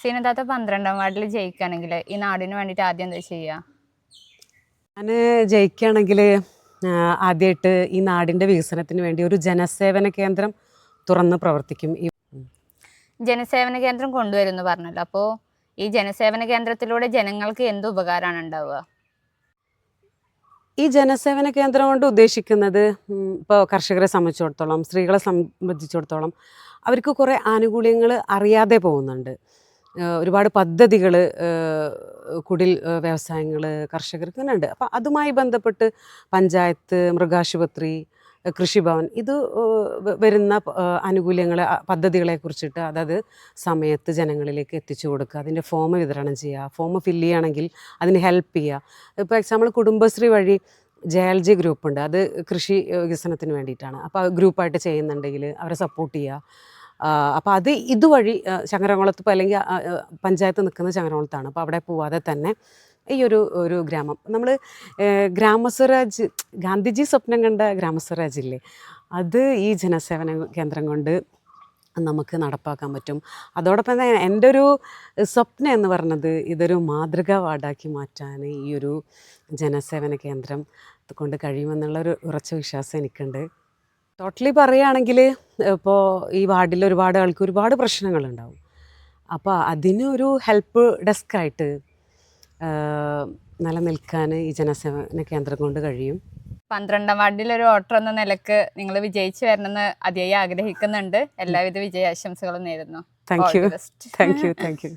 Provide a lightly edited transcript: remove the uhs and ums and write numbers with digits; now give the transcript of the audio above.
സീനത്താത്ത 12ാം വാർഡിൽ ജയിക്കുകയാണെങ്കിൽ ഈ നാടിന് വേണ്ടിയിട്ട് ആദ്യം എന്താ ചെയ്യുക? ഞാൻ ജയിക്കുകയാണെങ്കിൽ ആദ്യമായിട്ട് ഈ നാടിൻ്റെ വികസനത്തിന് വേണ്ടി ഒരു ജനസേവന കേന്ദ്രം തുറന്ന് പ്രവർത്തിക്കും. ജനസേവന കേന്ദ്രം കൊണ്ടുവരുമെന്ന് പറഞ്ഞല്ലോ. അപ്പോൾ ഈ ജനസേവന കേന്ദ്രത്തിലൂടെ ജനങ്ങൾക്ക് എന്ത് ഉപകാരമാണ് ഉണ്ടാവുക? ഈ ജനസേവന കേന്ദ്രം കൊണ്ട് ഉദ്ദേശിക്കുന്നത് ഇപ്പോൾ കർഷകരെ സംബന്ധിച്ചിടത്തോളം, സ്ത്രീകളെ സംബന്ധിച്ചിടത്തോളം അവർക്ക് കുറേ ആനുകൂല്യങ്ങൾ അറിയാതെ പോകുന്നുണ്ട്. ഒരുപാട് പദ്ധതികൾ കുടിൽ വ്യവസായങ്ങൾ കർഷകർക്ക് തന്നെ ഉണ്ട്. അപ്പോൾ അതുമായി ബന്ധപ്പെട്ട് പഞ്ചായത്ത്, മൃഗാശുപത്രി, കൃഷിഭവൻ ഇത് വരുന്ന ആനുകൂല്യങ്ങളെ പദ്ധതികളെക്കുറിച്ചിട്ട് അതത് സമയത്ത് ജനങ്ങളിലേക്ക് എത്തിച്ചു കൊടുക്കുക. അതിൻ്റെ ഫോം വിതരണം ചെയ്യുക. ഫോം ഫില്ല് ചെയ്യുകയാണെങ്കിൽ അതിന് ഹെൽപ്പ് ചെയ്യുക. ഇപ്പോൾ എക്സാമ്പിൾ കുടുംബശ്രീ വഴി JLG ഗ്രൂപ്പുണ്ട്. അത് കൃഷി വികസനത്തിന് വേണ്ടിയിട്ടാണ്. അപ്പോൾ ഗ്രൂപ്പായിട്ട് ചെയ്യുന്നുണ്ടെങ്കിൽ അവരെ സപ്പോർട്ട് ചെയ്യുക. അപ്പോൾ അത് ഇതുവഴി ചങ്ങരംകുളത്ത് ഇപ്പോൾ അല്ലെങ്കിൽ പഞ്ചായത്ത് നിൽക്കുന്നത് ചങ്ങരംകുളത്താണ്. അപ്പോൾ അവിടെ പോവാതെ തന്നെ ഈ ഒരു ഗ്രാമം നമ്മൾ ഗ്രാമസ്വരാജ്, ഗാന്ധിജി സ്വപ്നം കണ്ട ഗ്രാമസ്വരാജില്ലേ, അത് ഈ ജനസേവന കേന്ദ്രം കൊണ്ട് നമുക്ക് നടപ്പാക്കാൻ പറ്റും. അതോടൊപ്പം തന്നെ എൻ്റെ ഒരു സ്വപ്നം എന്ന് പറഞ്ഞത് ഇതൊരു മാതൃകാ വാർഡാക്കി മാറ്റാൻ ഈ ഒരു ജനസേവന കേന്ദ്രം കൊണ്ട് കഴിയുമെന്നുള്ളൊരു ഉറച്ച വിശ്വാസം എനിക്കുണ്ട്. ടോട്ടലി പറയുകയാണെങ്കിൽ ഇപ്പോൾ ഈ വാർഡിൽ ഒരുപാട് ആൾക്ക് ഒരുപാട് പ്രശ്നങ്ങളുണ്ടാവും. അപ്പോൾ അതിനൊരു ഹെൽപ്പ് ഡെസ്ക്കായിട്ട് നിലനിൽക്കാൻ ഈ ജനസേവന കേന്ദ്രം കൊണ്ട് കഴിയും. 12ാം വാർഡിൽ ഒരു വോട്ടർ എന്ന നിലക്ക് നിങ്ങൾ വിജയിച്ചു വരണമെന്ന് അതിയായി ആഗ്രഹിക്കുന്നുണ്ട്. എല്ലാവിധ വിജയാശംസകളും നേരുന്നു. Thank you.